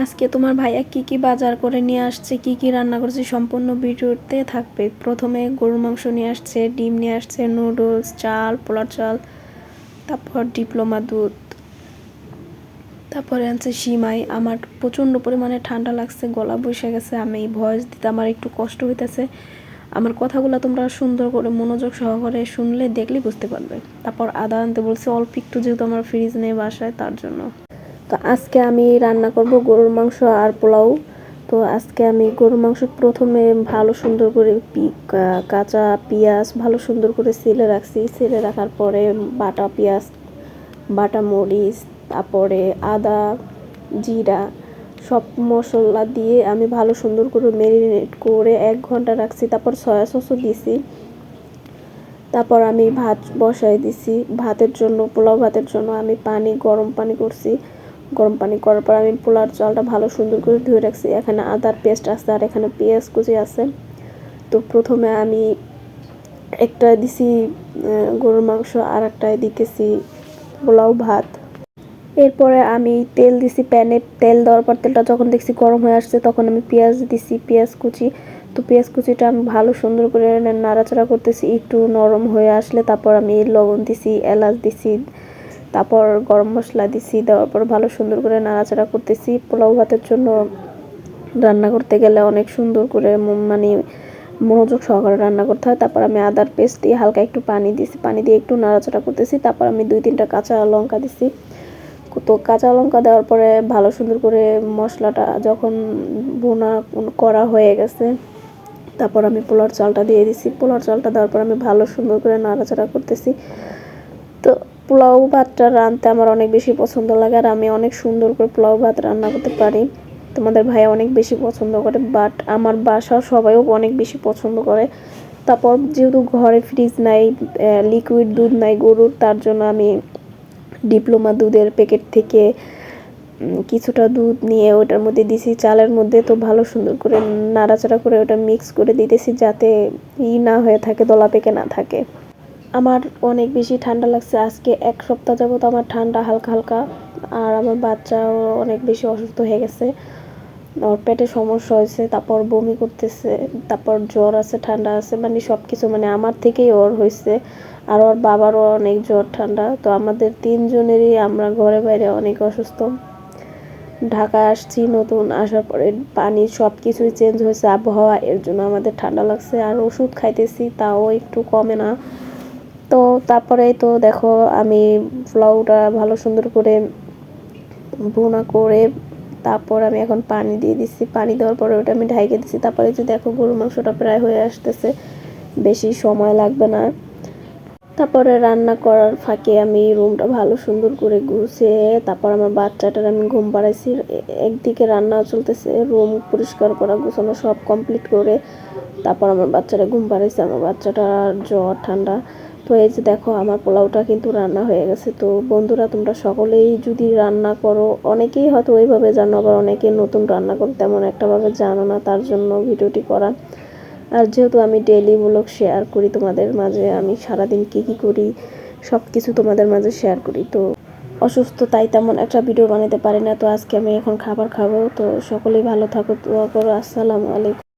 আজকে তোমার ভাইয়া কি কি বাজার করে নিয়ে আসছে, কি কি রান্না করেছে সম্পূর্ণ ভিডিওতে থাকবে। প্রথমে গরুর মাংস নিয়ে আসছে, ডিম নিয়ে আসছে, নুডলস, চাল, পোলার চাল, তারপর ডিপ্লোমা দুধ, তারপরে আনছে সিমাই। আমার প্রচণ্ড পরিমাণে ঠান্ডা লাগছে, গলা বসে গেছে, আমি ভয়েস দিতে আমার একটু কষ্ট হইতেছে। আমার কথাগুলো তোমরা সুন্দর করে মনোযোগ সহকারে শুনলে দেখলে বুঝতে পারবে। তারপর আদা আনতে বলছে অল্প একটু, যেহেতু আমার ফ্রিজ নেই বাসায়, তার জন্য। তো আজকে আমি রান্না করব গরুর মাংস আর পোলাও। তো আজকে আমি গরুর মাংস প্রথমে ভালো সুন্দর করে কাঁচা পেঁয়াজ ভালো সুন্দর করে ছিলে রাখছি। ছিলে রাখার পরে বাটা পেঁয়াজ, বাটা মরিচ, তারপরে আদা, জিরা, সব মশলা দিয়ে আমি ভালো সুন্দর করে ম্যারিনেট করে 1 ঘন্টা রাখছি। তারপর সয়া সসও দিছি। তারপর আমি ভাত বসাই দিছি। ভাতের জন্য, পোলাও ভাতের জন্য আমি গরম পানি করছি। গরম পানি করার পর আমি পোলার চালটা ভালো সুন্দর করে ধুয়ে রাখছি। এখানে আদার পেস্ট আছে আর এখানে পেঁয়াজ কুচি আছে। তো প্রথমে আমি একটা দিছি গরুর মাংস, আর একটায় দিতেছি পোলাও ভাত। এরপরে আমি তেল দিছি প্যানে। তেল দেওয়ার পর তেলটা যখন দেখছি গরম হয়ে আসছে, তখন আমি পেঁয়াজ দিছি, পেঁয়াজ কুচি। তো পেঁয়াজ কুচিটা আমি ভালো সুন্দর করে নাড়াচাড়া করতেছি। একটু নরম হয়ে আসলে তারপর আমি লবণ দিছি, এলাচ দিছি, তারপর গরম মশলা দিছি। দেওয়ার পর ভালো সুন্দর করে নাড়াচাড়া করতেছি। পোলাও ভাতের জন্য রান্না করতে গেলে অনেক সুন্দর করে মানে মনোযোগ সহকারে রান্না করতে হয়। তারপর আমি আদার পেস্ট দিয়ে হালকা একটু পানি দিছি, পানি দিয়ে একটু নাড়াচাড়া করতেছি। তারপর আমি 2-3টা কাঁচা লঙ্কা দিছি। তো কাঁচা লঙ্কা দেওয়ার পরে ভালো সুন্দর করে মশলাটা যখন ভুনা করা হয়ে গেছে, তারপর আমি পোলার চালটা দিয়ে দিছি। পোলার চালটা দেওয়ার পর আমি ভালো সুন্দর করে নাড়াচাড়া করতেছি। তো পোলাও ভাতটা রাঁধতে আমার অনেক বেশি পছন্দ লাগে, আর আমি অনেক সুন্দর করে পোলাও ভাত রান্না করতে পারি। তোমাদের ভাইয়া অনেক বেশি পছন্দ করে, বাট আমার বাসার সবাইও অনেক বেশি পছন্দ করে। তারপর যেহেতু ঘরে ফ্রিজ নাই, লিকুইড দুধ নাই গরুর, তার জন্য আমি ডিপ্লোমা দুধের প্যাকেট থেকে কিছুটা দুধ নিয়ে ওটার মধ্যে দিছি, চালের মধ্যে। তো ভালো সুন্দর করে নাড়াচাড়া করে ওটা মিক্স করে দিতেছি, যাতে না হয়ে থাকে, দলা পেকে না থাকে। আমার অনেক বেশি ঠান্ডা লাগছে। আজকে 1 সপ্তাহ যাবত আমার ঠান্ডা হালকা হালকা, আর আমার বাচ্চাও অনেক বেশি অসুস্থ হয়ে গেছে। ওর পেটে সমস্যা হয়েছে, তারপর বমি করতেছে, তারপর জ্বর আছে, ঠান্ডা আছে, মানে সব কিছু মানে আমার থেকেই ওর হয়েছে। আর ওর বাবারও অনেক জ্বর ঠান্ডা। তো আমাদের 3জনেরই আমরা ঘরে বাইরে অনেক অসুস্থ। ঢাকায় আসছি নতুন, আসার পরে পানি সব কিছুই চেঞ্জ হয়েছে, আবহাওয়া, এর জন্য আমাদের ঠান্ডা লাগছে। আর ওষুধ খাইতেছি, তাও একটু কমে না। তো তারপরে তো দেখো আমি পোলাওটা ভালো সুন্দর করে ভুনা করে তারপর আমি এখন পানি দিয়ে দিচ্ছি। পানি দেওয়ার পরে ওটা আমি ঢাইকে দিচ্ছি। তারপরে যে দেখো গরুর মাংসটা প্রায় হয়ে আসতেছে, বেশি সময় লাগবে না। তারপরে রান্না করার ফাঁকে আমি রুমটা ভালো সুন্দর করে গুছিয়ে তারপর আমার বাচ্চাটার আমি ঘুম পাড়াইছি। একদিকে রান্না চলতেছে, রুম পরিষ্কার করা গোছানো সব কমপ্লিট করে তারপর আমার বাচ্চাটা ঘুম পাড়াইছে। আমার বাচ্চাটার জ্বর ঠান্ডা। তো এই যে দেখো আমার পোলাওটা কিন্তু রান্না হয়ে গেছে। তো বন্ধুরা, তোমরা সকলেই যদি রান্না করো, অনেকেই হয়তো ওইভাবে জানো, আবার অনেকে নতুন রান্না করো তেমন একটাভাবে জানো না, তার জন্য ভিডিওটি করা। আর যেহেতু আমি ডেইলি ব্লগ শেয়ার করি তোমাদের মাঝে, আমি সারাদিন কী কী করি সব কিছু তোমাদের মাঝে শেয়ার করি। তো অসুস্থ, তাই তেমন একটা ভিডিও বানাতে পারি না। তো আজকে আমি এখন খাবার খাবো। তো সকলেই ভালো থাকো, দোয়া করো। আসসালামু আলাইকুম।